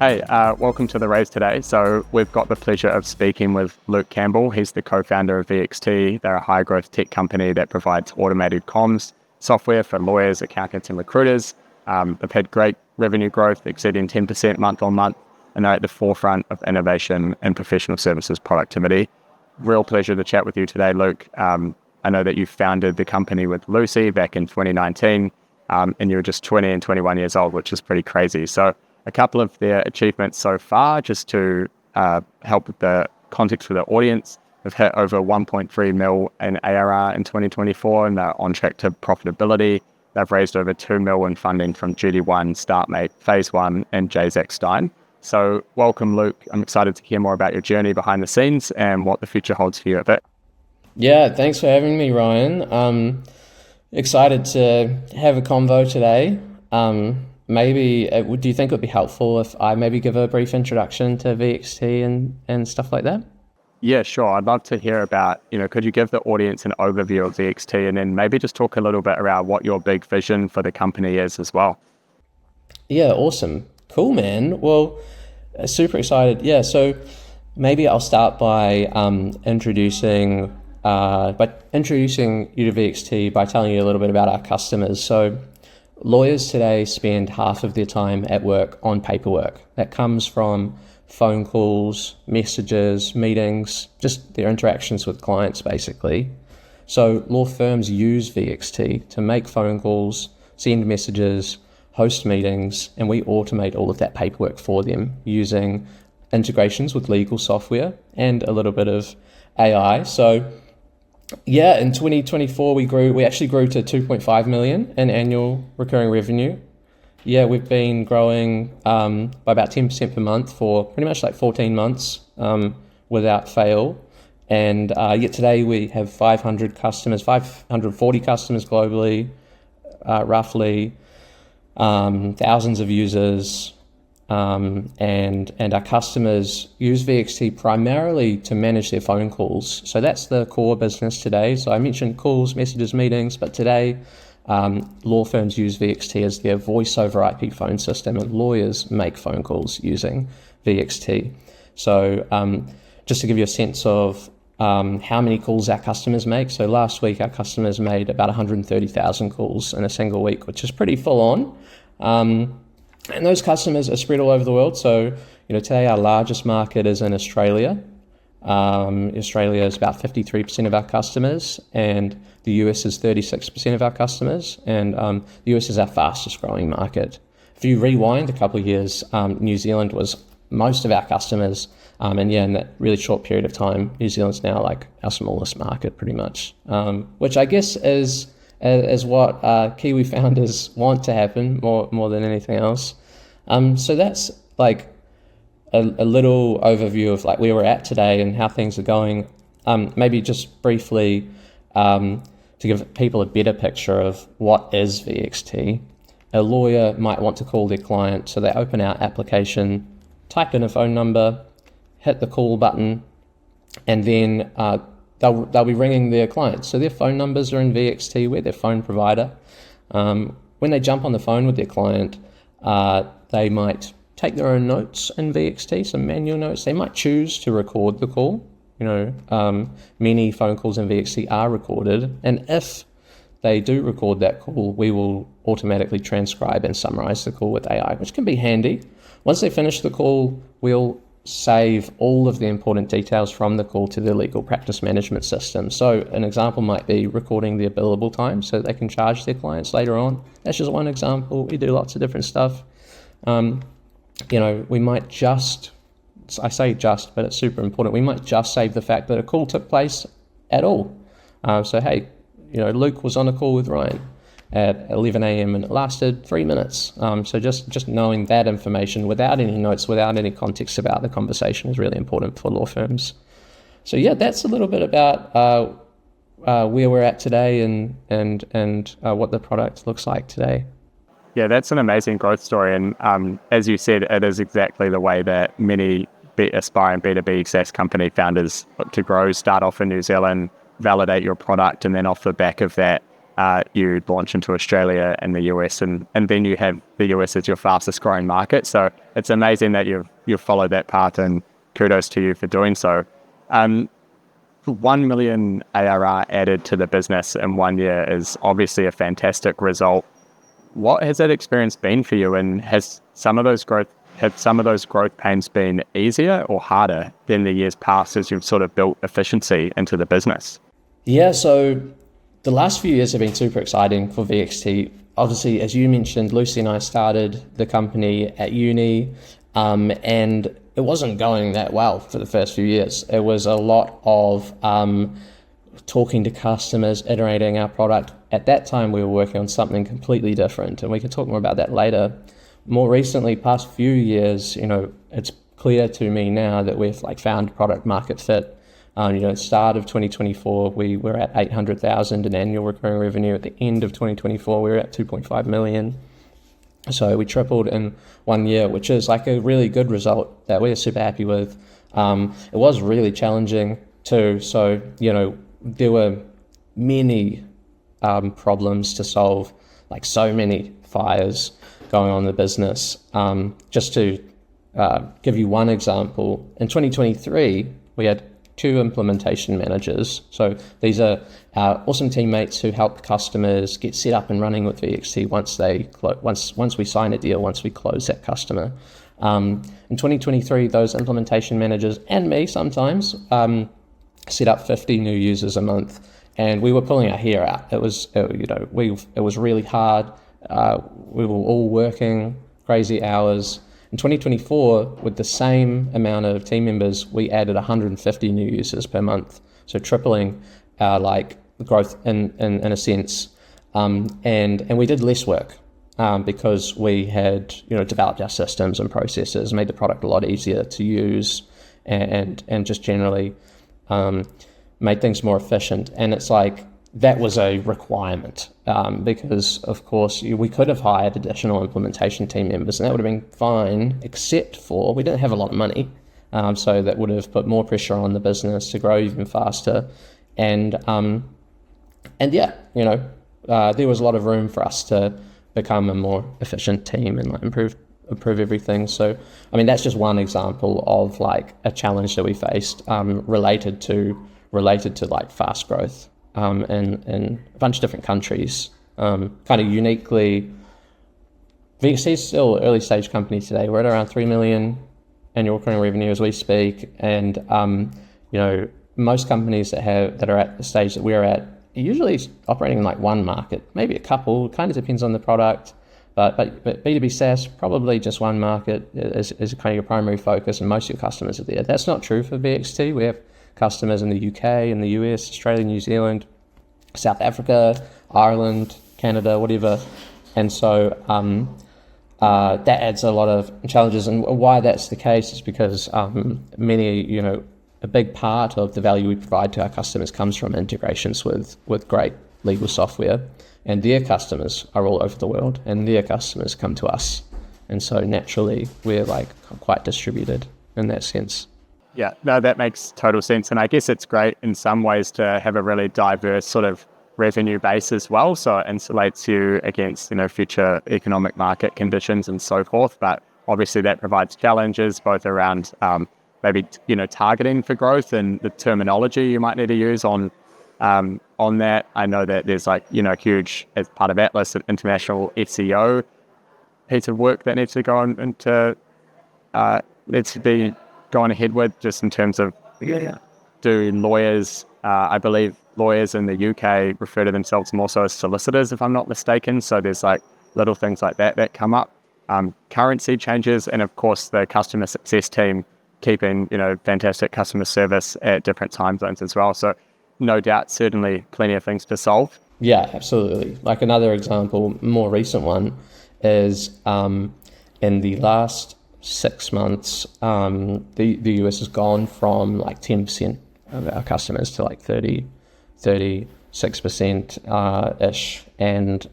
Hey, welcome to The Raise today. So we've got the pleasure of speaking with Luke Campbell. He's the co-founder of VXT. They're a high-growth tech company that provides automated comms software for lawyers, accountants, and recruiters. They've had great revenue growth, exceeding 10% month on month, and they're at the forefront of innovation and professional services productivity. Real pleasure to chat with you today, Luke. I know that you founded the company with Lucy back in 2019, and you were just 20 and 21 years old, which is pretty crazy. So a couple of their achievements so far, just to help with the context for the audience. They've hit over 1.3 mil in ARR in 2024, and they're on track to profitability. They've raised over 2 mil in funding from GD1, StartMate, Phase 1, and JZak Stein. So welcome, Luke. I'm excited to hear more about your journey behind the scenes and what the future holds for you a bit. Yeah, thanks for having me, Ryan. Excited to have a convo today. Maybe, do you think it would be helpful if I maybe give a brief introduction to VXT and stuff like that? Yeah, sure. I'd love to hear about, could you give the audience an overview of VXT and then maybe just talk a little bit around what your big vision for the company is as well? Yeah, awesome. Cool, man. Well, super excited. Yeah, so maybe I'll start by introducing you to VXT by telling you a little bit about our customers. So lawyers today spend half of their time at work on paperwork. That comes from phone calls, messages, meetings, just their interactions with clients, basically. So law firms use VXT to make phone calls, send messages, host meetings, and we automate all of that paperwork for them using integrations with legal software and a little bit of AI. So yeah, in 2024, we actually grew to 2.5 million in annual recurring revenue. Yeah, we've been growing by about 10% per month for pretty much like 14 months without fail. And yet today we have 540 customers globally, roughly, thousands of users. And our customers use VXT primarily to manage their phone calls. So that's the core business today. So I mentioned calls, messages, meetings, but today law firms use VXT as their voice over IP phone system, and lawyers make phone calls using VXT. So just to give you a sense of how many calls our customers make. So last week our customers made about 130,000 calls in a single week, which is pretty full on. And those customers are spread all over the world. So, today our largest market is in Australia. Australia is about 53% of our customers, and the US is 36% of our customers. And the US is our fastest growing market. If you rewind a couple of years, New Zealand was most of our customers. And in that really short period of time, New Zealand's now like our smallest market pretty much, which I guess is what Kiwi founders want to happen more than anything else. So that's like a little overview of like where we're at today and how things are going. Maybe just briefly to give people a better picture of what is VXT. A lawyer might want to call their client, so they open our application, type in a phone number, hit the call button, and then they'll be ringing their clients. So their phone numbers are in VXT. We're their phone provider. When they jump on the phone with their client, they might take their own notes in VXT, some manual notes. They might choose to record the call. Many phone calls in VXT are recorded. And if they do record that call, we will automatically transcribe and summarize the call with AI, which can be handy. Once they finish the call, we'll save all of the important details from the call to the legal practice management system. So an example might be recording their billable time so they can charge their clients later on. That's just one example. We do lots of different stuff. We might just, I say just, but it's super important. We might just save the fact that a call took place at all. So, hey, Luke was on a call with Ryan at 11 a.m. and it lasted 3 minutes. So just knowing that information without any notes, without any context about the conversation is really important for law firms. So yeah, that's a little bit about where we're at today and what the product looks like today. Yeah, that's an amazing growth story. And as you said, it is exactly the way that many aspiring B2B SaaS company founders look to grow, start off in New Zealand, validate your product, and then off the back of that, you launch into Australia and the US, and then you have the US as your fastest growing market. So it's amazing that you've followed that path, and kudos to you for doing so. 1 million ARR added to the business in 1 year is obviously a fantastic result. What has that experience been for you, and have some of those growth pains been easier or harder than the years past as you've sort of built efficiency into the business? Yeah, so the last few years have been super exciting for VXT. Obviously, as you mentioned, Lucy and I started the company at uni, and it wasn't going that well for the first few years. It was a lot of talking to customers, iterating our product. At that time, we were working on something completely different, and we can talk more about that later. More recently, past few years, it's clear to me now that we've found product market fit. Start of 2024, we were at 800,000 in annual recurring revenue. At the end of 2024, we were at 2.5 million. So we tripled in 1 year, which is a really good result that we're super happy with. It was really challenging too. So, there were many problems to solve, so many fires going on in the business. Just to give you one example, in 2023, we had 2 implementation managers. So these are our awesome teammates who help customers get set up and running with VXT once we sign a deal, once we close that customer. In 2023, those implementation managers and me sometimes set up 50 new users a month, and we were pulling our hair out. It was really hard. We were all working crazy hours. In 2024, with the same amount of team members, we added 150 new users per month, so tripling our growth in a sense. And we did less work because we had developed our systems and processes, made the product a lot easier to use, and just generally made things more efficient. And it's that was a requirement because, of course, we could have hired additional implementation team members and that would have been fine, except for we didn't have a lot of money. So that would have put more pressure on the business to grow even faster. And there was a lot of room for us to become a more efficient team and improve everything. So, that's just one example of a challenge that we faced related to fast growth. In a bunch of different countries. Kind of uniquely, VXT is still an early stage company today. We're at around 3 million annual recurring revenue as we speak, and most companies that are at the stage that we're at are usually operating in one market, maybe a couple. Kind of depends on the product, but B2B SaaS, probably just one market is kind of your primary focus, and most of your customers are there. That's not true for VXT. We have customers in the UK, in the US, Australia, New Zealand, South Africa, Ireland, Canada, whatever. And so that adds a lot of challenges. And why that's the case is because a big part of the value we provide to our customers comes from integrations with great legal software. And their customers are all over the world, and their customers come to us. And so naturally, we're quite distributed in that sense. Yeah, no, that makes total sense. And I guess it's great in some ways to have a really diverse sort of revenue base as well. So it insulates you against, future economic market conditions and so forth. But obviously that provides challenges both around maybe, targeting for growth and the terminology you might need to use on that. I know that there's huge, as part of Atlas, an international SEO piece of work that needs to go on into, needs to be going ahead with, just in terms of do lawyers, I believe lawyers in the UK refer to themselves more so as solicitors, if I'm not mistaken. So there's little things like that come up. Currency changes, and of course the customer success team keeping, fantastic customer service at different time zones as well. So no doubt, certainly plenty of things to solve. Yeah, absolutely. Another example, more recent one, is in the last 6 months, the US has gone from 10% of our customers to 36% ish, and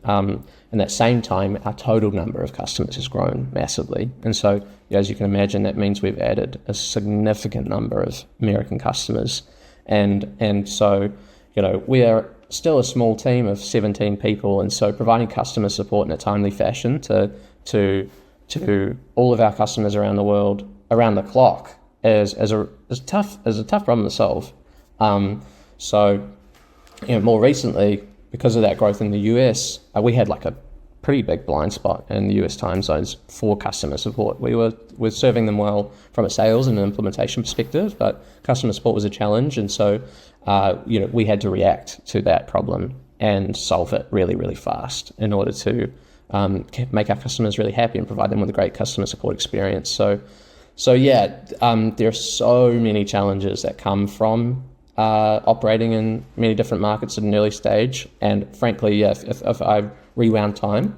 in that same time, our total number of customers has grown massively. And so, as you can imagine, that means we've added a significant number of American customers, and so we are still a small team of 17 people, and so providing customer support in a timely fashion to all of our customers around the world, around the clock, is a tough problem to solve. So, more recently, because of that growth in the US, we had like a pretty big blind spot in the US time zones for customer support. We're serving them well from a sales and an implementation perspective, but customer support was a challenge, and so we had to react to that problem and solve it really, really fast in order to make our customers really happy and provide them with a great customer support experience. So there are so many challenges that come from operating in many different markets at an early stage. And frankly, if I rewound time,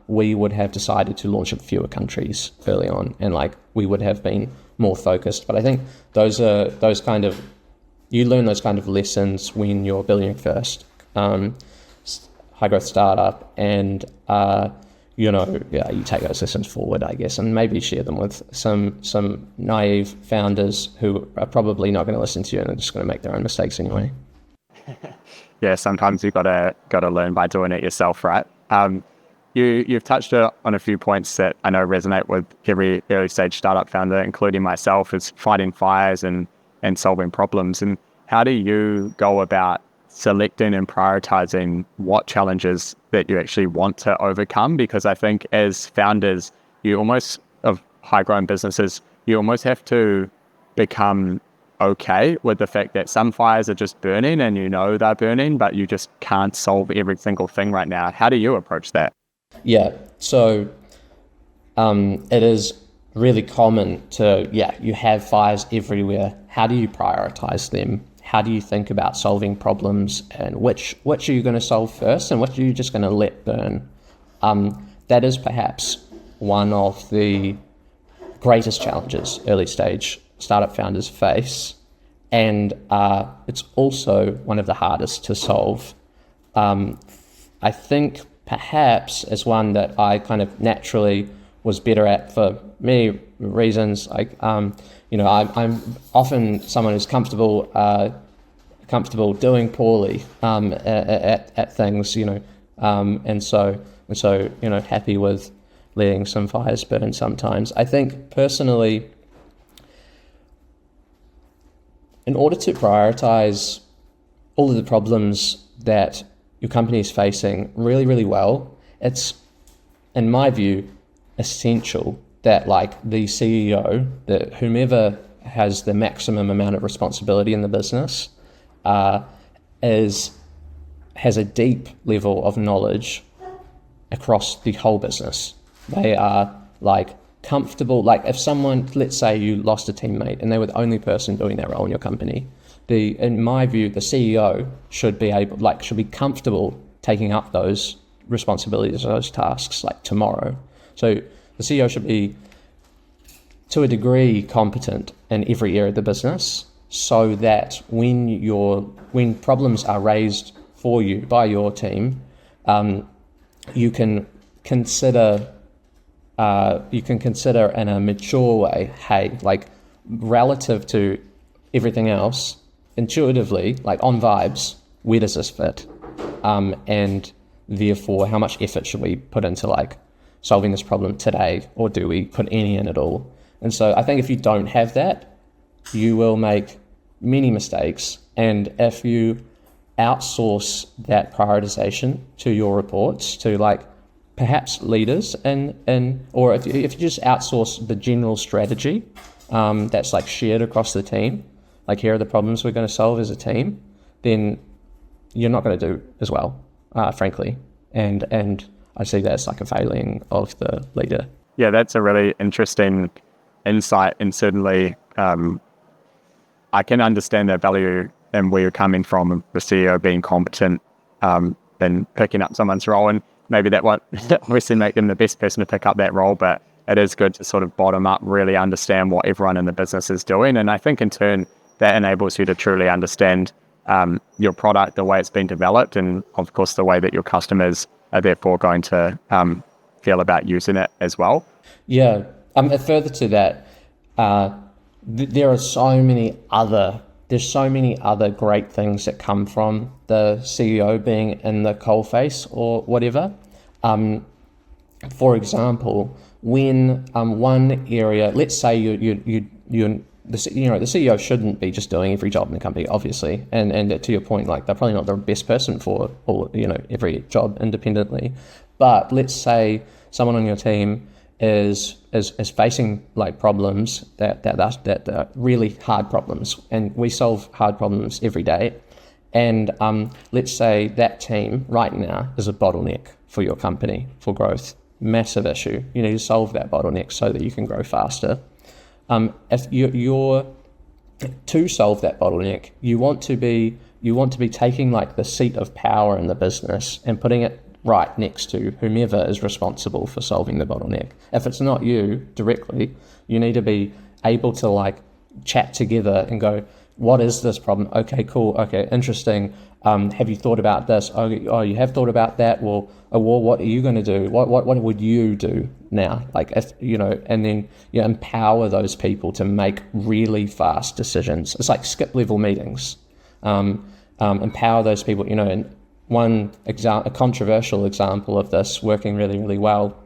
we would have decided to launch in fewer countries early on, and we would have been more focused. But I think you learn those kind of lessons when you're building your first high growth startup, and you take those lessons forward, I guess, and maybe share them with some naive founders who are probably not going to listen to you and are just going to make their own mistakes anyway. Yeah, sometimes you've got to learn by doing it yourself, right? You've touched on a few points that I know resonate with every early stage startup founder, including myself, is fighting fires and solving problems. And how do you go about selecting and prioritizing what challenges that you actually want to overcome? Because I think as founders, of high-grown businesses, you almost have to become okay with the fact that some fires are just burning and they're burning, but you just can't solve every single thing right now. How do you approach that? Yeah, so it is really common you have fires everywhere. How do you prioritize them? How do you think about solving problems, and which are you going to solve first and what are you just going to let burn? That is perhaps one of the greatest challenges early stage startup founders face, and it's also one of the hardest to solve. I think perhaps as one that I kind of naturally was better at for many reasons. I'm often someone who's comfortable doing poorly at things, and so happy with letting some fires burn sometimes. I think personally, in order to prioritize all of the problems that your company is facing really, really well, it's, in my view, essential that the CEO, that whomever has the maximum amount of responsibility in the business, has a deep level of knowledge across the whole business. They are comfortable. If someone, let's say you lost a teammate and they were the only person doing that role in your company, in my view, the CEO should be comfortable taking up those responsibilities, those tasks tomorrow. So the CEO should be, to a degree, competent in every area of the business, so that when problems are raised for you by your team, you can consider in a mature way, hey, relative to everything else, intuitively, on vibes, where does this fit? And therefore, how much effort should we put into solving this problem today, or do we put any in at all? And so I think if you don't have that, you will make many mistakes. And if you outsource that prioritization to your reports, to perhaps leaders, or if you just outsource the general strategy that's shared across the team, here are the problems we're going to solve as a team, then you're not going to do as well, frankly. And I see that as a failing of the leader. Yeah, that's a really interesting insight, and certainly I can understand the value and where you're coming from, the CEO being competent and picking up someone's role, and maybe that won't obviously make them the best person to pick up that role, but it is good to sort of bottom up, really understand what everyone in the business is doing. And I think in turn that enables you to truly understand your product, the way it's been developed, and of course the way that your customers are therefore going to feel about using it as well. Yeah. Further to that, there are so many other there's so many other great things that come from the CEO being in the coalface or whatever. For example, when one area, let's say the CEO shouldn't be just doing every job in the company, obviously, and to your point, like they're probably not the best person for all every job independently. But let's say someone on your team is facing like problems that are really hard problems, and we solve hard problems every day. And let's say that team right now is a bottleneck for your company for growth, massive issue. You need to solve that bottleneck so that you can grow faster. If you're to solve that bottleneck, you want to be taking like the seat of power in the business and putting it right next to whomever is responsible for solving the bottleneck. If it's not you directly, you need to be able to like chat together and go, what is this problem? Okay, cool. Okay, interesting. Have you thought about this? Oh, you have thought about that. Well, what are you going to do? What would you do now? Like, if, and then you empower those people to make really fast decisions. It's like skip level meetings. Empower those people, and a controversial example of this working really, really well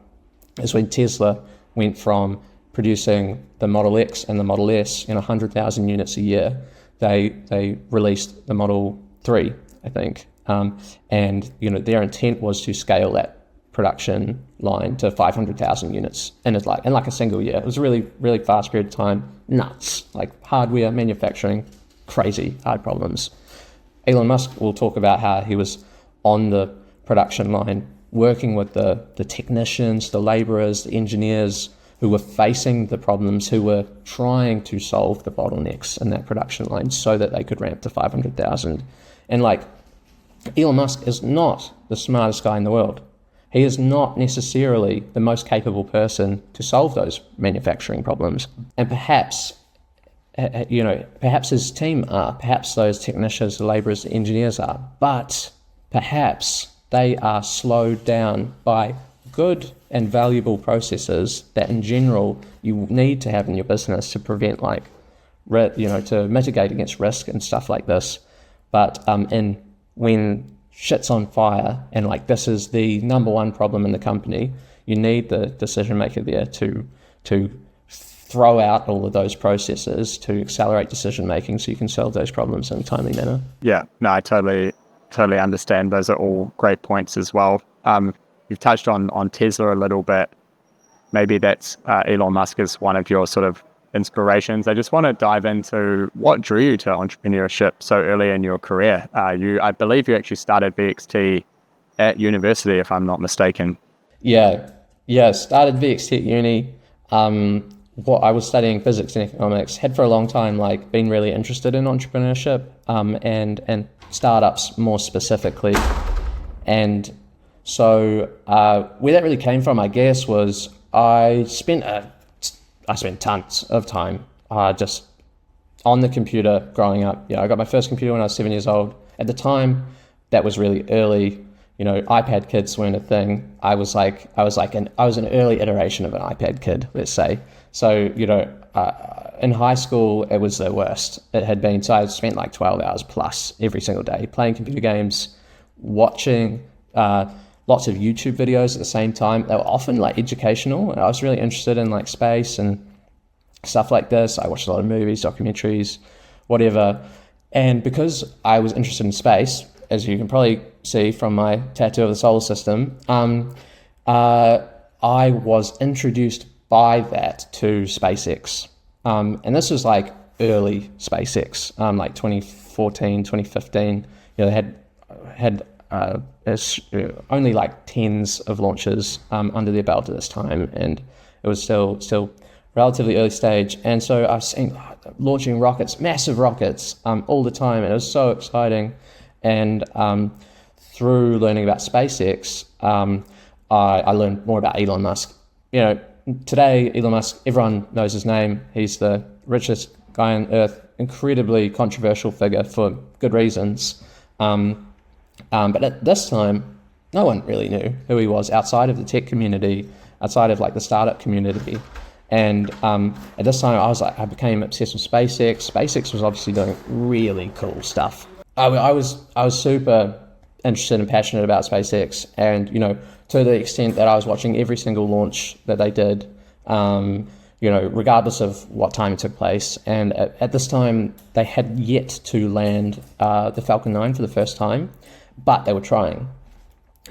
is when Tesla went from producing the Model X and the Model S in 100,000 units a year. They released the Model 3, I think, and their intent was to scale that production line to 500,000 units in like a single year. It was a really, really fast period of time. Nuts, like hardware manufacturing, crazy hard problems. Elon Musk will talk about how he was on the production line working with the technicians, the laborers, the engineers who were facing the problems, who were trying to solve the bottlenecks in that production line so that they could ramp to 500,000. And like, Elon Musk is not the smartest guy in the world. He is not necessarily the most capable person to solve those manufacturing problems. And perhaps his team are, perhaps those technicians, the laborers, the engineers are, but perhaps they are slowed down by good and valuable processes that in general you need to have in your business to prevent to mitigate against risk and stuff like this. But when shit's on fire and like this is the number one problem in the company, you need the decision maker there to throw out all of those processes to accelerate decision making so you can solve those problems in a timely manner. Yeah, no, I totally understand. Those are all great points as well. You've touched on Tesla a little bit. Maybe that's Elon Musk is one of your sort of inspirations. I just want to dive into what drew you to entrepreneurship so early in your career. I believe you actually started VXT at university, if I'm not mistaken. Yeah, started VXT at uni. I was studying physics and economics, had for a long time been really interested in entrepreneurship and startups more specifically. And so where that really came from, I guess, was I spent tons of time just on the computer growing up. I got my first computer when I was 7 years old. At the time, that was really early. iPad kids weren't a thing. I was an early iteration of an iPad kid, let's say. So, in high school, it was the worst it had been. So I spent 12 hours plus every single day playing computer games, watching lots of YouTube videos at the same time. They were often educational, and I was really interested in space and stuff like this. I watched a lot of movies, documentaries, whatever. And because I was interested in space, as you can probably see from my tattoo of the solar system, I was introduced by that to SpaceX. And this was early SpaceX, 2014, 2015. They had only tens of launches under their belt at this time, and it was still relatively early stage. And so I was seeing launching rockets, massive rockets, all the time, and it was so exciting. And through learning about SpaceX, I learned more about Elon Musk. Today, Elon Musk, everyone knows his name. He's the richest guy on earth, incredibly controversial figure for good reasons. But at this time, no one really knew who he was outside of the tech community, outside of the startup community. And at this time, I became obsessed with SpaceX. SpaceX was obviously doing really cool stuff. I was super interested and passionate about SpaceX, and to the extent that I was watching every single launch that they did, regardless of what time it took place. And at this time, they had yet to land the Falcon 9 for the first time, but they were trying.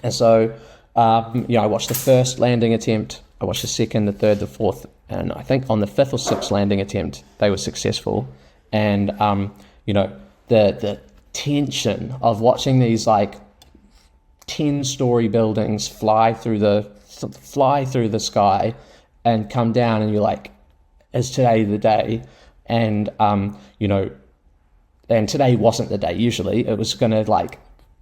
And so, I watched the first landing attempt, I watched the second, the third, the fourth, and I think on the fifth or sixth landing attempt, they were successful. And, the tension of watching these 10-story buildings fly through the sky and come down, and you're like, is today the day? And and today wasn't the day. Usually it was going to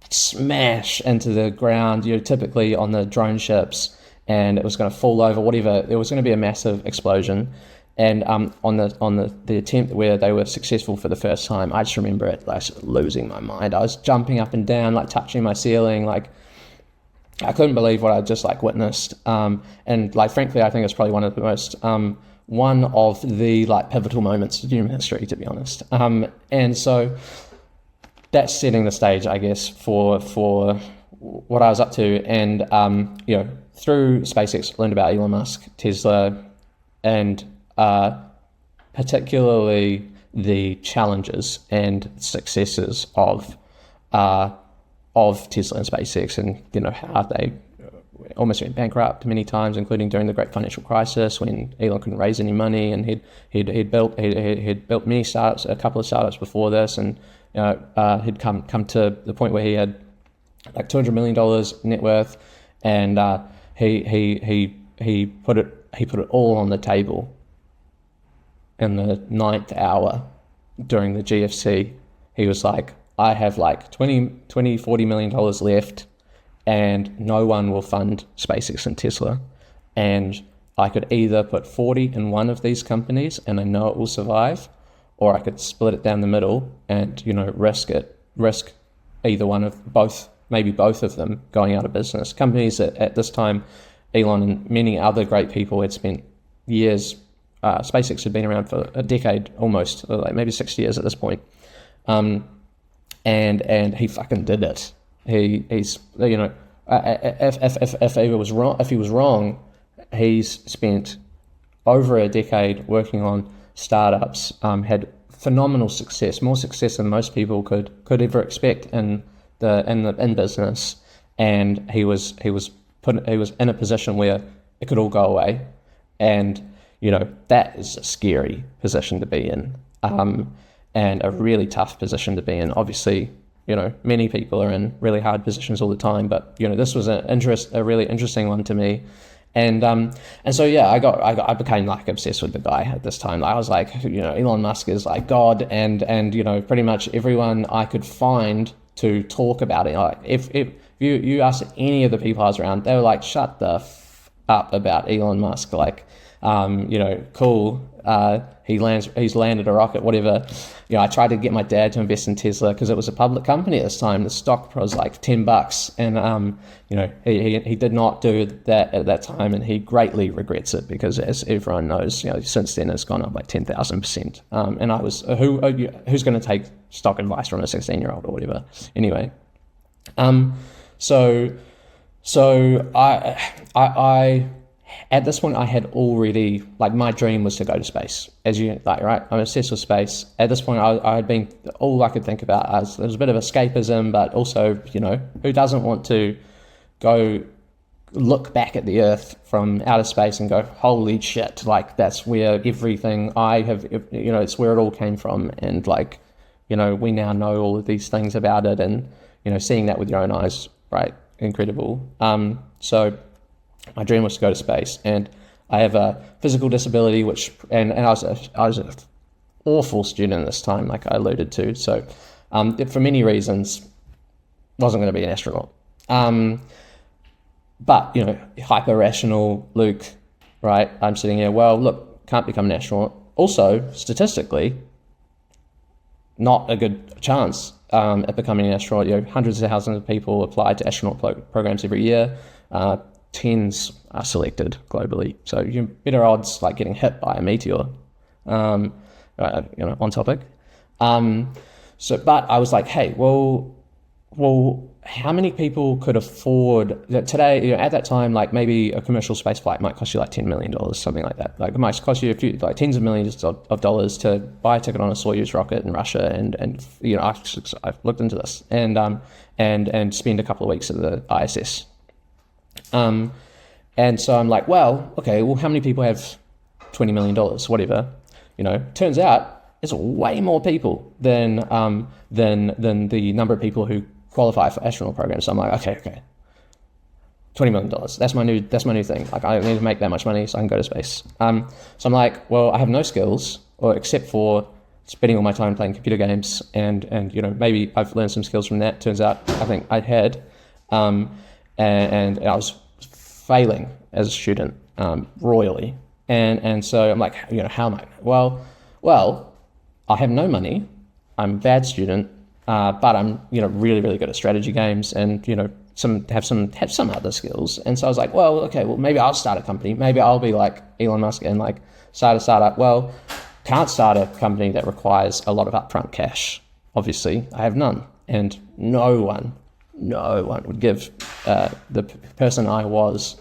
smash into the ground, typically on the drone ships, and it was going to fall over, whatever. There was going to be a massive explosion. And on the attempt where they were successful for the first time, I just remember it losing my mind. I was jumping up and down, touching my ceiling, I couldn't believe what I just witnessed. And frankly, I think it's probably one of the pivotal moments in human history, to be honest. And so that's setting the stage, I guess, for what I was up to. And through SpaceX, learned about Elon Musk, Tesla, and particularly the challenges and successes of Tesla and SpaceX, and how they almost went bankrupt many times, including during the Great Financial Crisis when Elon couldn't raise any money, and he'd built many startups, a couple of startups before this, and he'd come to the point where he had $200 million net worth, and he put it all on the table in the ninth hour during the GFC. He was like, I have $40 million left, and no one will fund SpaceX and Tesla. And I could either put 40 in one of these companies and I know it will survive, or I could split it down the middle and, risk either one of both, maybe both of them going out of business. Companies that at this time, Elon and many other great people had spent years. SpaceX had been around for a decade almost, maybe 60 years at this point. And he fucking did it. He's if he was wrong, he's spent over a decade working on startups, had phenomenal success, more success than most people could ever expect in business, and he was in a position where it could all go away, and that is a scary position to be in, and a really tough position to be in. Obviously, many people are in really hard positions all the time, but this was a really interesting one to me. And so I became obsessed with the guy at this time. I was like, Elon Musk is like God, and pretty much everyone I could find to talk about it. If you ask any of the people I was around, they were like, shut the up about Elon Musk. Cool. He's landed a rocket, whatever. I tried to get my dad to invest in Tesla because it was a public company at this time. The stock was $10, and he did not do that at that time, and he greatly regrets it because, as everyone knows, since then it's gone up 10,000%. And I was who's going to take stock advice from a 16-year-old or whatever? Anyway, so I at this point, I had already, my dream was to go to space. As you, right? I'm obsessed with space. At this point, I had been, all I could think about as, there was a bit of escapism, but also, who doesn't want to go look back at the Earth from outer space and go, holy shit, that's where everything I have, it's where it all came from. And we now know all of these things about it, and, seeing that with your own eyes, right? Incredible. So my dream was to go to space, and I have a physical disability, and I was an awful student at this time, like I alluded to. So, for many reasons, wasn't going to be an astronaut. But hyper rational Luke, right? I'm sitting here. Well, look, can't become an astronaut. Also, statistically, not a good chance at becoming an astronaut. Hundreds of thousands of people apply to astronaut programs every year. tens are selected globally. So you're better odds like getting hit by a meteor, on topic. But I was like, hey, well, how many people could afford that today? At that time, like maybe a commercial space flight might cost you like $10 million, something like that. Like it might cost you a few, like tens of millions of dollars to buy a ticket on a Soyuz rocket in Russia, and I've looked into this and spend a couple of weeks at the ISS. And so I'm like, well, okay, well, how many people have $20 million, whatever? Turns out it's way more people than the number of people who qualify for astronaut programs. So I'm like, okay, $20 million. That's my new thing. Like I need to make that much money so I can go to space. So I'm like, well, I have no skills, or except for spending all my time playing computer games, and maybe I've learned some skills from that. Turns out I think I had, and I was failing as a student royally. And so I'm like, how am I? Well, I have no money. I'm a bad student, but I'm really, really good at strategy games, and have some other skills. And so I was like, well, maybe I'll start a company. Maybe I'll be like Elon Musk and like start a startup. Well, can't start a company that requires a lot of upfront cash. Obviously, I have none, and no one would give the person I was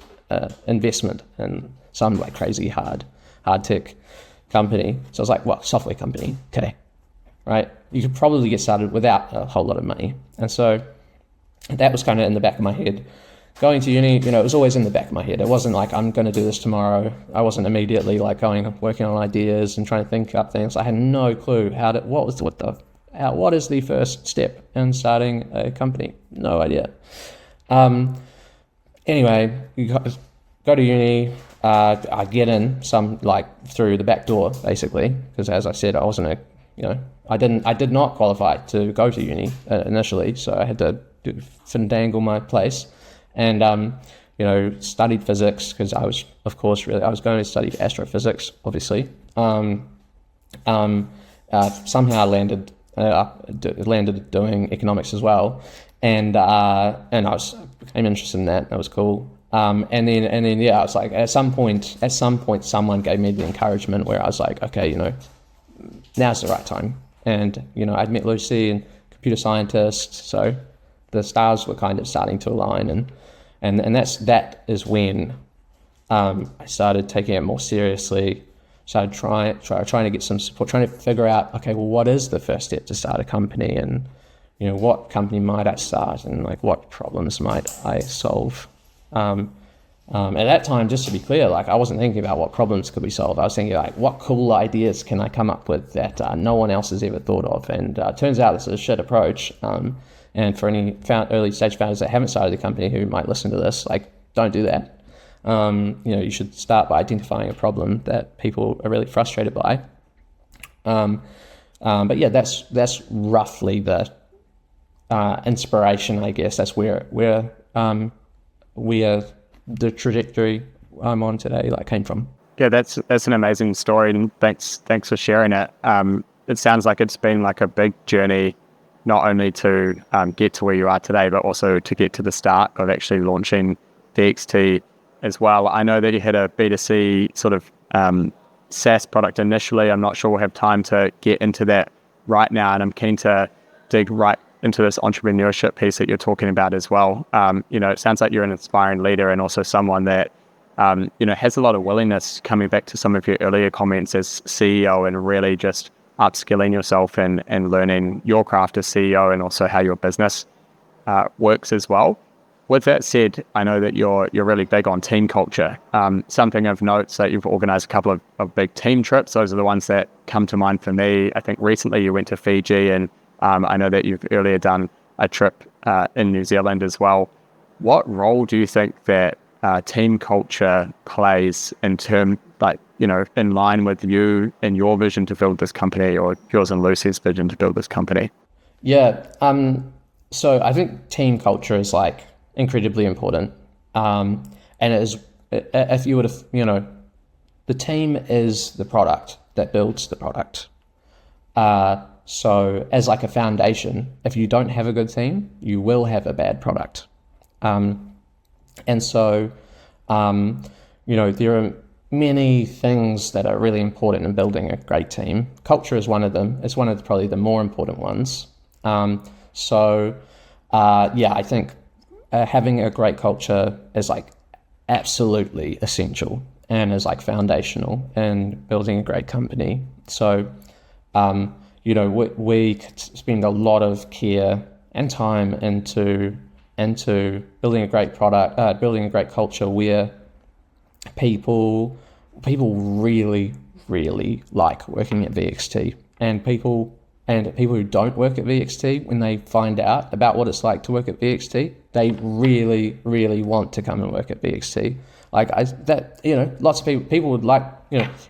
investment in some like crazy hard tech company. So I was like, well, software company, okay, right? You could probably get started without a whole lot of money. And so that was kind of in the back of my head. Going to uni, it was always in the back of my head. It wasn't like I'm going to do this tomorrow. I wasn't immediately like working on ideas and trying to think up things. I had no clue what is the first step in starting a company? No idea. Anyway, you go to uni. I get in some like through the back door, basically, because as I said, I wasn't I did not qualify to go to uni initially, so I had to finagle my place, and studied physics because I was going to study astrophysics, obviously. Somehow landed doing economics as well, and I became interested in that. That was cool. And then I was like, at some point someone gave me the encouragement where I was like, okay, now's the right time. And I'd met Lucy and computer scientists, so the stars were kind of starting to align, and that is when I started taking it more seriously. Started trying to get some support, trying to figure out, okay, well, what is the first step to start a company, and what company might I start, and like what problems might I solve. At that time, just to be clear, like I wasn't thinking about what problems could be solved. I was thinking like, what cool ideas can I come up with that no one else has ever thought of? And turns out this is a shit approach. And for any early stage founders that haven't started a company who might listen to this, like, don't do that. You should start by identifying a problem that people are really frustrated by. But yeah, that's roughly the inspiration, I guess. That's where the trajectory I'm on today came from. Yeah, that's an amazing story, and thanks for sharing it. It sounds like it's been like a big journey, not only to get to where you are today, but also to get to the start of actually launching VXT as well. I know that you had a B2C sort of SaaS product initially. I'm not sure we'll have time to get into that right now, and I'm keen to dig right into this entrepreneurship piece that you're talking about as well. It sounds like you're an inspiring leader, and also someone that has a lot of willingness, coming back to some of your earlier comments as CEO, and really just upskilling yourself and learning your craft as CEO, and also how your business works as well. With that said, I know that you're really big on team culture. Something of note is that you've organized a couple of big team trips. Those are the ones that come to mind for me. I think recently you went to Fiji, and I know that you've earlier done a trip in New Zealand as well. What role do you think that team culture plays in line with you and your vision to build this company, or yours and Lucy's vision to build this company? Yeah. So I think team culture is incredibly important. And it is, if you were to, the team is the product that builds the product. So as a foundation, if you don't have a good team, you will have a bad product. And so There are many things that are really important in building a great team. Culture is one of them. It's one of probably the more important ones. I think having a great culture is like absolutely essential and is like foundational in building a great company. So, we spend a lot of care and time into building a great product, building a great culture where people really, really like working at VXT, and people who don't work at VXT, when they find out about what it's like to work at VXT, they really, really want to come and work at VXT. Lots of people would like,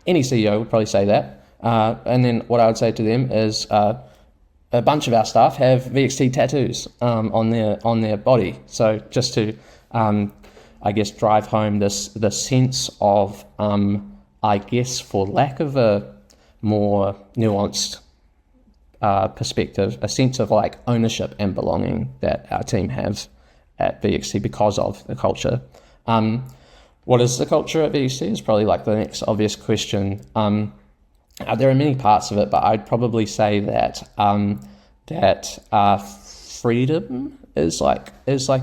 any CEO would probably say that. And then what I would say to them is, a bunch of our staff have VXT tattoos on their body. So just to, drive home the sense of, for lack of a more nuanced perspective, a sense of like ownership and belonging that our team have at VXT because of the culture. What is the culture at VXT is probably like the next obvious question. There are many parts of it, but I'd probably say that freedom is like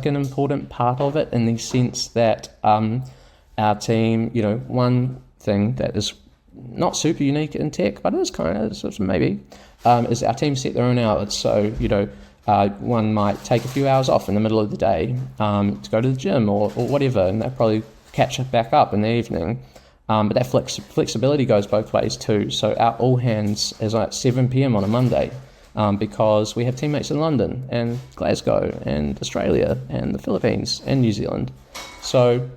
an important part of it, in the sense that our team, one thing that is not super unique in tech, but it is kind of maybe, is our team set their own hours. So, one might take a few hours off in the middle of the day to go to the gym or whatever, and they'll probably catch it back up in the evening. But that flexibility goes both ways too. So our all hands is at 7 p.m. on a Monday, because we have teammates in London and Glasgow and Australia and the Philippines and New Zealand. So,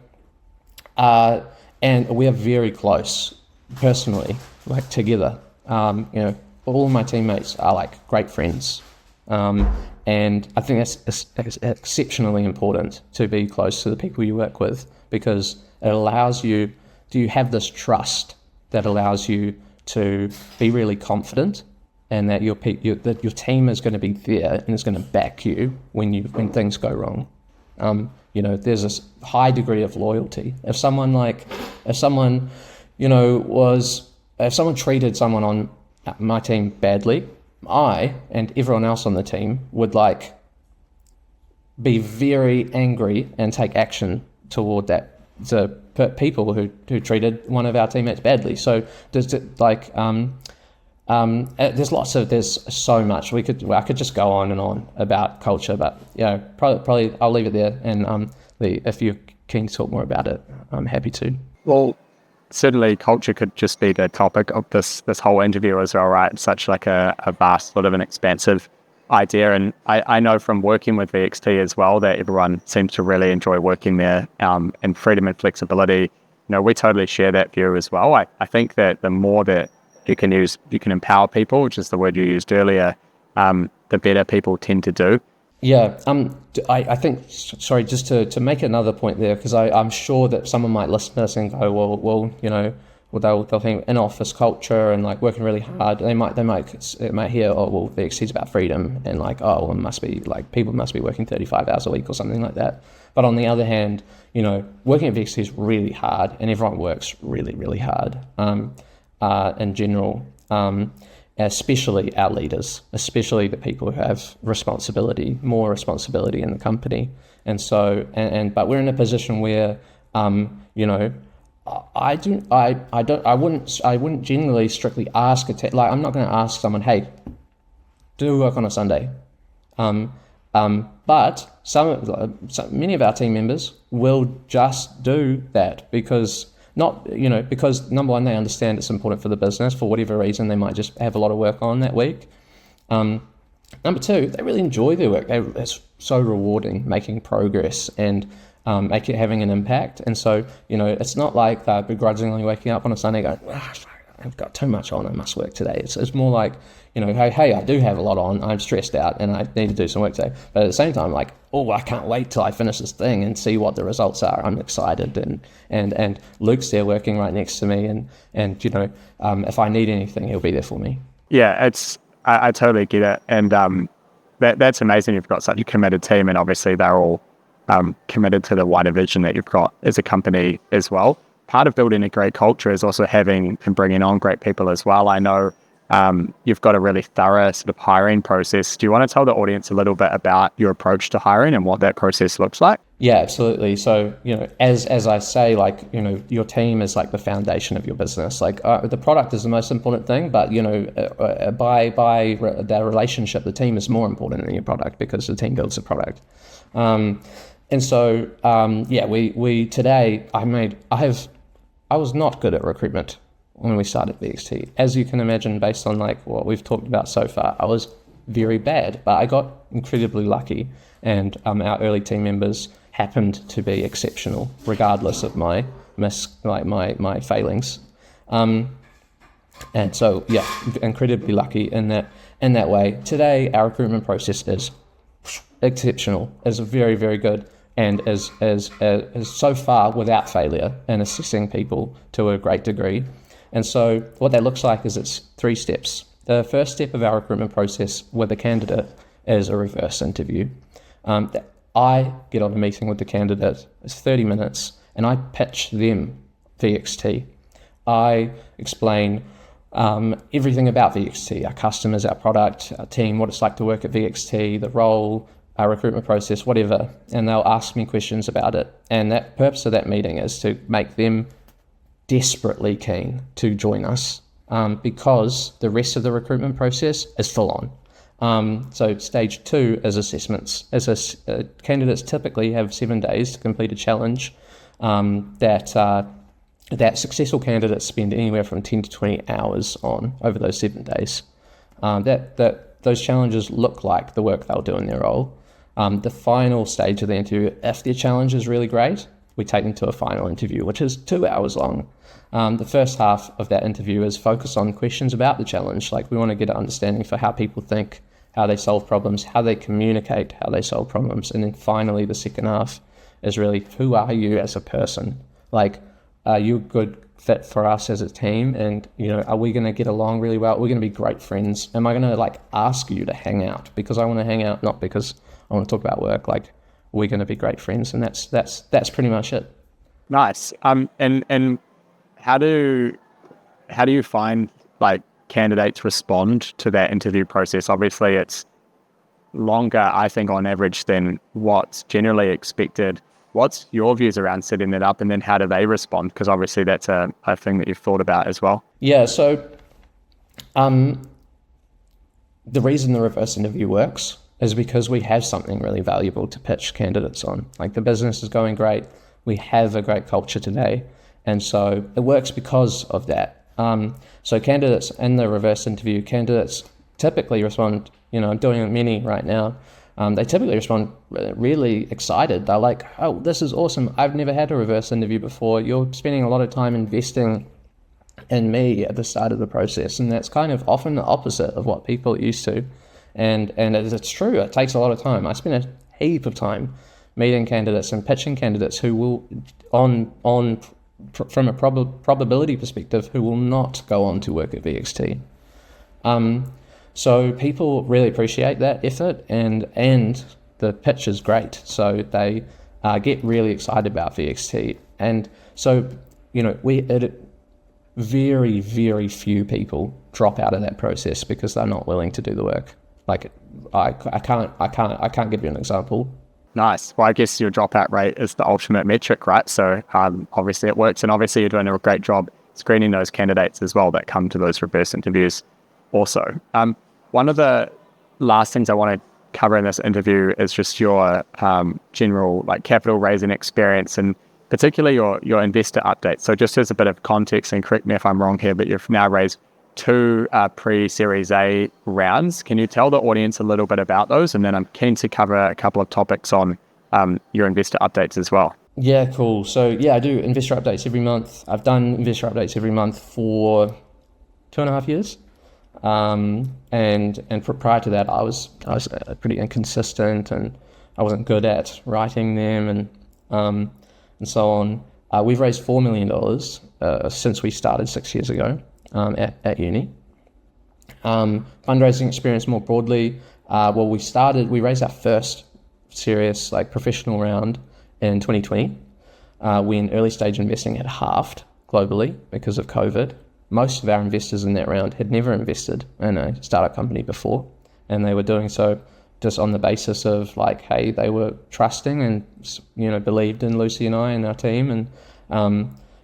and we are very close personally, like together. All of my teammates are like great friends. And I think that's exceptionally important, to be close to the people you work with, because it allows you, you have this trust that allows you to be really confident, and that your team is going to be there and is going to back you when things go wrong. There's this high degree of loyalty. If someone treated someone on my team badly, I and everyone else on the team would be very angry and take action toward that, the people who treated one of our teammates badly. So there's so much I could just go on and on about culture, but probably I'll leave it there. And if you're keen to talk more about it, I'm happy to. Well, certainly culture could just be the topic of this whole interview as well, right? It's such like a vast, sort of an expansive idea. And I know from working with VXT as well that everyone seems to really enjoy working there, and freedom and flexibility. We totally share that view as well. I think that the more that you can empower people, which is the word you used earlier, the better people tend to do. Yeah, I think, sorry, just to make another point there, because I'm sure that someone might listen to this and go, they'll think in-office culture and like working really hard. They might hear, VXT is about freedom, and like, it must be like people must be working 35 hours a week or something like that. But on the other hand, working at VXT is really hard, and everyone works really, really hard in general. Especially our leaders, especially the people who have more responsibility in the company. And so, but we're in a position where, I wouldn't generally strictly ask I'm not going to ask someone, hey, do work on a Sunday. But many of our team members will just do that because number one, they understand it's important for the business. For whatever reason, they might just have a lot of work on that week. Number two, they really enjoy their work. It's so rewarding, making progress and having an impact. And so, it's not like they're begrudgingly waking up on a Sunday going, I've got too much on, I must work today. It's more like, hey, I do have a lot on, I'm stressed out and I need to do some work today. But at the same time, like, I can't wait till I finish this thing and see what the results are. I'm excited, and Luke's there working right next to me, and if I need anything, he'll be there for me. Yeah, I totally get it. And that's amazing. You've got such a committed team, and obviously they're all committed to the wider vision that you've got as a company as well. Part of building a great culture is also having and bringing on great people as well. I know you've got a really thorough sort of hiring process. Do you want to tell the audience a little bit about your approach to hiring and what that process looks like? Yeah, absolutely. So, as I say, your team is like the foundation of your business. Like the product is the most important thing, but by that relationship, the team is more important than your product because the team builds the product. We today I was not good at recruitment when we started VXT. As you can imagine, based on like what we've talked about so far, I was very bad, but I got incredibly lucky, and our early team members happened to be exceptional, regardless of my failings. And so, incredibly lucky in that way. Today, our recruitment process is exceptional, is very, very good, and is so far without failure in assessing people to a great degree. And so what that looks like is it's 3 steps. The first step of our recruitment process with a candidate is a reverse interview. I get on a meeting with the candidate, it's 30 minutes, and I pitch them VXT. I explain everything about VXT, our customers, our product, our team, what it's like to work at VXT, the role, our recruitment process, whatever, and they'll ask me questions about it. And that purpose of that meeting is to make them desperately keen to join us because the rest of the recruitment process is full on. So stage 2 is assessments. Candidates typically have 7 days to complete a challenge that successful candidates spend anywhere from 10 to 20 hours on over those 7 days. Those challenges look like the work they'll do in their role. The final stage of the interview, if their challenge is really great, we take them to a final interview, which is 2 hours long. The first half of that interview is focused on questions about the challenge. Like we want to get an understanding for how people think, how they solve problems, how they communicate, how they solve problems. And then finally, the second half is really, who are you as a person? Like, are you a good fit for us as a team? And, are we going to get along really well? We're going to be great friends. Am I going to ask you to hang out because I want to hang out, not because I want to talk about work? Like, we're going to be great friends. And that's pretty much it. Nice. And how do you find candidates respond to that interview process? Obviously it's longer, I think, on average than what's generally expected. What's your views around setting that up, and then how do they respond? Because obviously that's a thing that you've thought about as well. Yeah, so the reason the reverse interview works is because we have something really valuable to pitch candidates on. Like the business is going great, we have a great culture today, and so it works because of that. So candidates in the reverse interview, candidates typically respond, I'm doing many right now, they typically respond really excited. They're like, oh, this is awesome. I've never had a reverse interview before. You're spending a lot of time investing in me at the start of the process. And that's kind of often the opposite of what people are used to. And it's true, it takes a lot of time. I spend a heap of time meeting candidates and pitching candidates who will, from a probability perspective, who will not go on to work at VXT. So people really appreciate that effort, and the pitch is great. So they get really excited about VXT. And so, very, very few people drop out of that process because they're not willing to do the work. Like I can't give you an example. Nice. Well, I guess your dropout rate is the ultimate metric, right? So obviously it works, and obviously you're doing a great job screening those candidates as well that come to those reverse interviews also. One of the last things I want to cover in this interview is just your general capital raising experience, and particularly your investor updates. So just as a bit of context, and correct me if I'm wrong here, but you've now raised 2 pre-Series A rounds. Can you tell the audience a little bit about those? And then I'm keen to cover a couple of topics on your investor updates as well. Yeah, cool. So I do investor updates every month. I've done investor updates every month for 2.5 years. And prior to that, I was pretty inconsistent, and I wasn't good at writing them and so on. We've raised $4 million since we started 6 years ago. At uni. Fundraising experience more broadly, we raised our first serious, like professional round in 2020, when early stage investing had halved globally because of COVID. Most of our investors in that round had never invested in a startup company before, and they were doing so just on the basis of like, hey, they were trusting and, believed in Lucy and I and our team. And,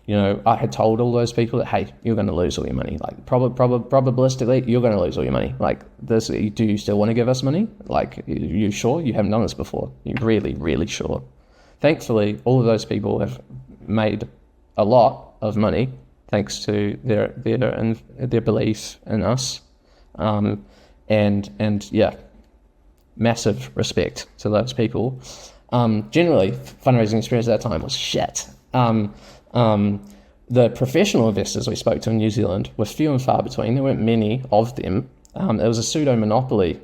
I had told all those people that, hey, you're going to lose all your money. Like probabilistically, you're going to lose all your money. Like this, do you still want to give us money? Like, you sure? You haven't done this before. You're really, really sure. Thankfully, all of those people have made a lot of money thanks to their belief in us. And yeah, massive respect to those people. Generally, fundraising experience at that time was shit. The professional investors we spoke to in New Zealand were few and far between. There weren't many of them. It was a pseudo-monopoly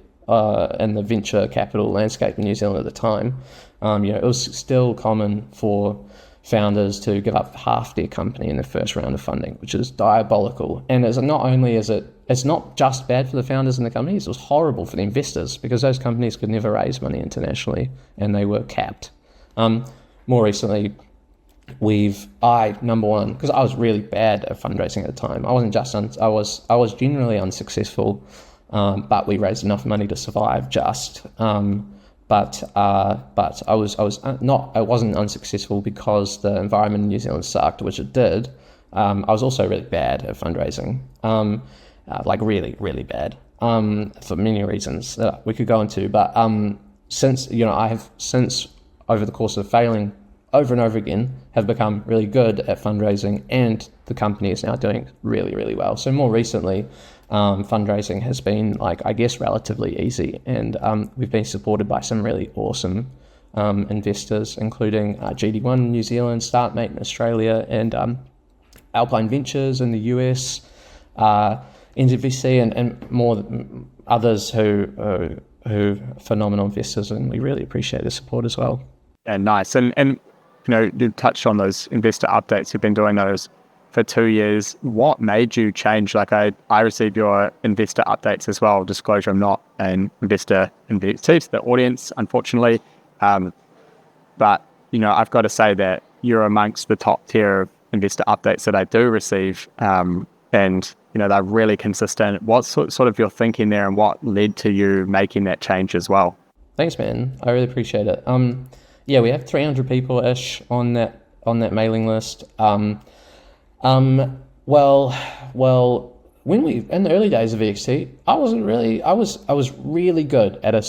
in the venture capital landscape in New Zealand at the time. It was still common for founders to give up half their company in the first round of funding, which is diabolical. And it's not just bad for the founders and the companies, it was horrible for the investors because those companies could never raise money internationally and they were capped. More recently, number one, because I was really bad at fundraising at the time. I wasn't just, I was generally unsuccessful, but we raised enough money to survive just. But I wasn't unsuccessful because the environment in New Zealand sucked, which it did. I was also really bad at fundraising, like really, really bad, for many reasons that we could go into. But since over the course of failing over and over again, have become really good at fundraising, and the company is now doing really, really well. So more recently, fundraising has been relatively easy, and we've been supported by some really awesome investors, including GD1 in New Zealand, Startmate in Australia, and Alpine Ventures in the US, NZVC, and more others who phenomenal investors, and we really appreciate the support as well. And nice. And you touched on those investor updates. You've been doing those for 2 years. What made you change? Like I received your investor updates as well. Disclosure, I'm not an investor in VXT to the audience, unfortunately. But I've got to say that you're amongst the top tier of investor updates that I do receive. And they're really consistent. What's sort of your thinking there, and what led to you making that change as well? Thanks, man. I really appreciate it. Yeah, we have 300 people-ish on that mailing list. Well, when in the early days of VXT, I was really good at a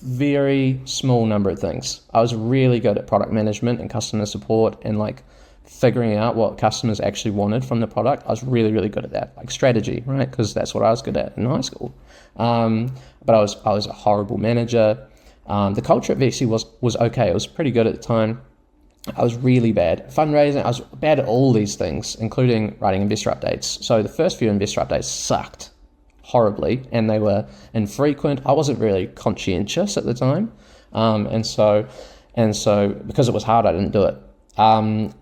very small number of things. I was really good at product management and customer support and figuring out what customers actually wanted from the product. I was really, really good at that, strategy, right? Because that's what I was good at in high school. But I was a horrible manager. The culture at VXT was okay. It was pretty good at the time. I was really bad at fundraising. I was bad at all these things, including writing investor updates. So the first few investor updates sucked horribly, and they were infrequent. I wasn't really conscientious at the time, and so because it was hard, I didn't do it. What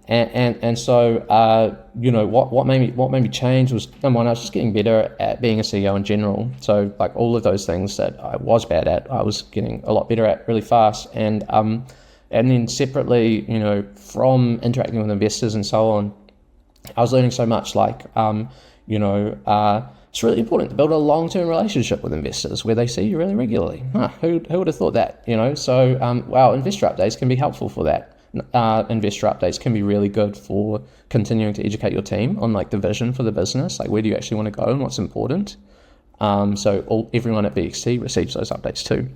made me change was, number one, I was just getting better at being a CEO in general. So all of those things that I was bad at, I was getting a lot better at really fast. And then separately, from interacting with investors and so on, I was learning so much. It's really important to build a long-term relationship with investors where they see you really regularly. Who would have thought that? So investor updates can be helpful for that. Investor updates can be really good for continuing to educate your team on the vision for the business, where do you actually want to go and what's important. So everyone at VXT receives those updates too.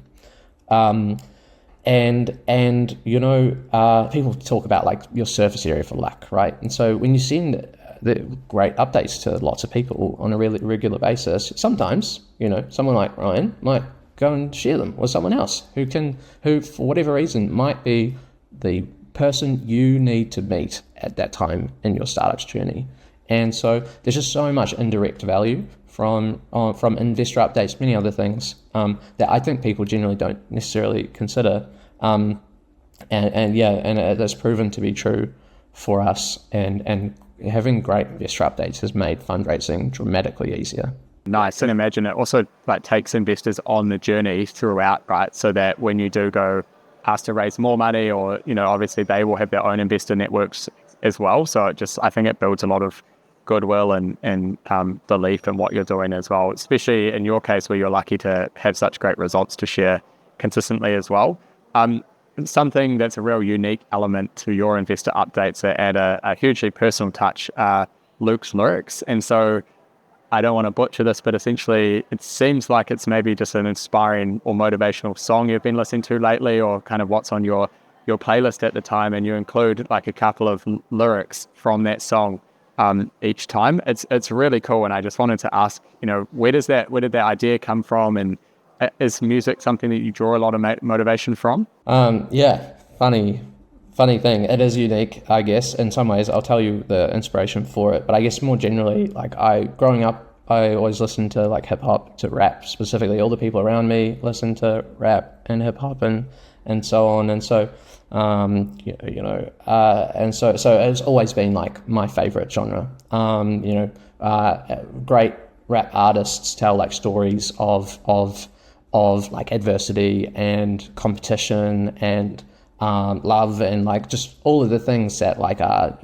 People talk about your surface area for luck, right? And so when you send the great updates to lots of people on a really regular basis, sometimes someone like Ryan might go and share them with someone else who for whatever reason might be the person you need to meet at that time in your startup's journey. And so there's just so much indirect value from investor updates, many other things that I think people generally don't necessarily consider. And that's proven to be true for us. And having great investor updates has made fundraising dramatically easier. Nice. And imagine it also takes investors on the journey throughout, right? So that when you do go asked to raise more money, or, obviously they will have their own investor networks as well. So I think it builds a lot of goodwill and belief in what you're doing as well, especially in your case where you're lucky to have such great results to share consistently as well. Something that's a real unique element to your investor updates that add a hugely personal touch are Luke's lyrics. And so I don't want to butcher this, but essentially it seems like it's maybe just an inspiring or motivational song you've been listening to lately, or kind of what's on your playlist at the time, and you include like a couple of lyrics from that song each time. It's really cool, and I just wanted to ask, where did that idea come from, and is music something that you draw a lot of motivation from? Yeah, funny thing. It is unique, I guess. In some ways, I'll tell you the inspiration for it. But I guess more generally, like growing up, I always listened to like hip hop, to rap specifically. All the people around me listen to rap and hip hop and so on. And so, and so it's always been like my favorite genre. Great rap artists tell like stories of like adversity and competition and love, and like just all of the things that like are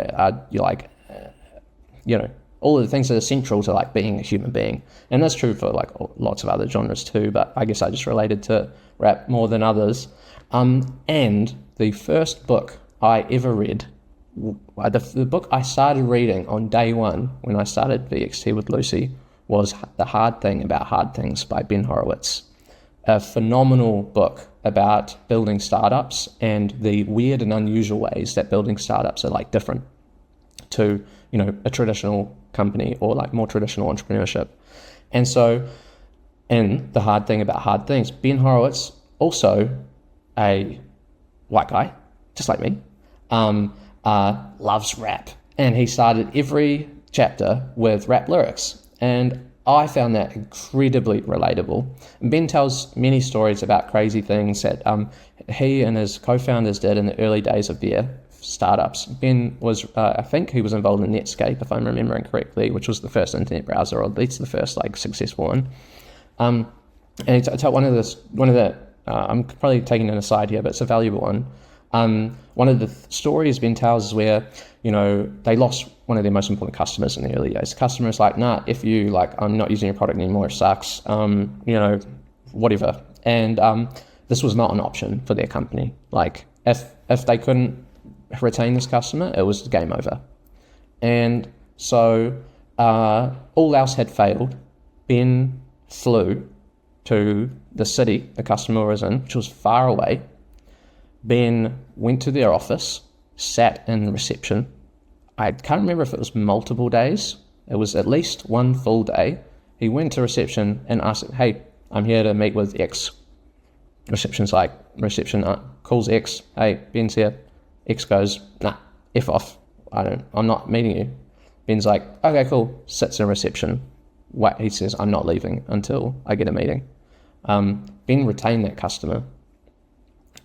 all of the things that are central to like being a human being. And that's true for like lots of other genres too, but I guess I just related to rap more than others. And the first book I ever read, the book I started reading on day one when I started VXT with Lucy, was The Hard Thing About Hard Things by Ben Horowitz. A phenomenal book about building startups and the weird and unusual ways that building startups are like different to, a traditional company or like more traditional entrepreneurship. And so in The Hard Thing About Hard Things, Ben Horowitz, also a white guy, just like me, loves rap. And he started every chapter with rap lyrics. And I found that incredibly relatable. Ben tells many stories about crazy things that he and his co-founders did in the early days of their startups. Ben was, I think he was involved in Netscape, if I'm remembering correctly, which was the first internet browser, or at least the first like successful one. And he told one of the, I'm probably taking an aside here, but it's a valuable one. One of the stories Ben tells is where, they lost one of their most important customers in the early days. The customer's like, nah, if you like, I'm not using your product anymore, it sucks, whatever. And this was not an option for their company. Like if they couldn't retain this customer, it was game over. And so all else had failed. Ben flew to the city the customer was in, which was far away. Ben went to their office, sat in reception. I can't remember if it was multiple days. It was at least one full day. He went to reception and asked, hey, I'm here to meet with X. Reception calls X. Hey, Ben's here. X goes, nah, F off. I'm not meeting you. Ben's like, okay, cool. Sits in reception. Wait, he says, I'm not leaving until I get a meeting. Ben retained that customer.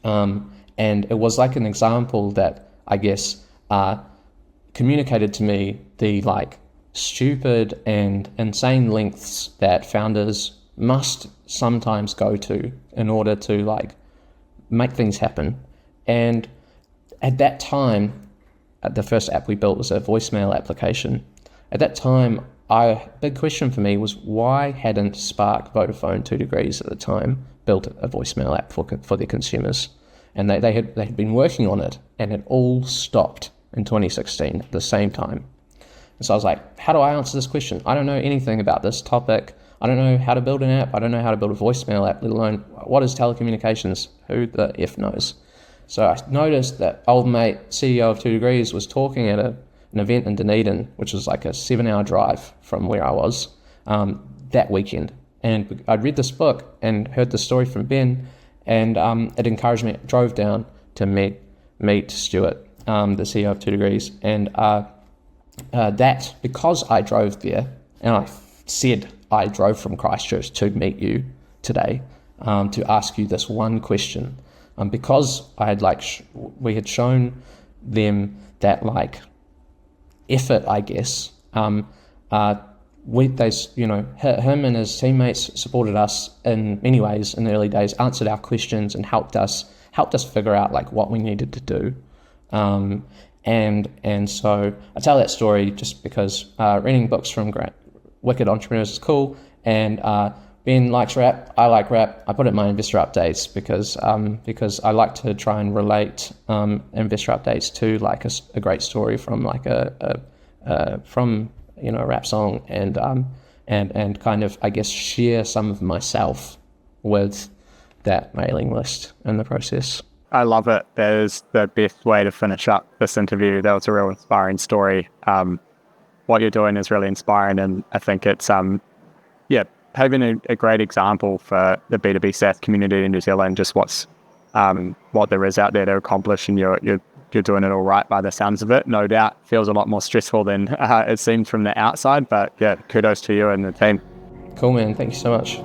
And it was like an example that I guess communicated to me the like stupid and insane lengths that founders must sometimes go to in order to like make things happen. And at that time, the first app we built was a voicemail application. At that time, big question for me was, why hadn't Spark, Vodafone, 2 Degrees at the time built a voicemail app for their consumers? And they had been working on it, and it all stopped in 2016 at the same time. And so I was like, how do I answer this question? I don't know anything about this topic. I don't know how to build an app. I don't know how to build a voicemail app, let alone what is telecommunications? Who the F knows? So I noticed that old mate, CEO of 2 Degrees, was talking at an event in Dunedin, which was like a 7-hour drive from where I was, that weekend. And I'd read this book and heard the story from Ben, and it encouraged me. I drove down to meet Stuart, the CEO of 2 Degrees, and that, because I drove there, and I said I drove from Christchurch to meet you today, to ask you this one question, because I had we had shown them that like effort, I guess. Him and his teammates supported us in many ways in the early days, answered our questions and helped us helped us figure out like what we needed to do. And so I tell that story just because reading books from wicked entrepreneurs is cool, and Ben likes rap, I like rap. I put it in my investor updates because I like to try and relate investor updates to like a great story from like a rap song, and kind of, I guess, share some of myself with that mailing list in the process. I love it. That is the best way to finish up this interview. That was a real inspiring story. What you're doing is really inspiring, and I think it's having a great example for the B2B SaaS community in New Zealand, just what there is out there to accomplish, and you're doing it all right by the sounds of it. No doubt feels a lot more stressful than it seems from the outside, but yeah, kudos to you and the team. Cool, man. Thank you so much.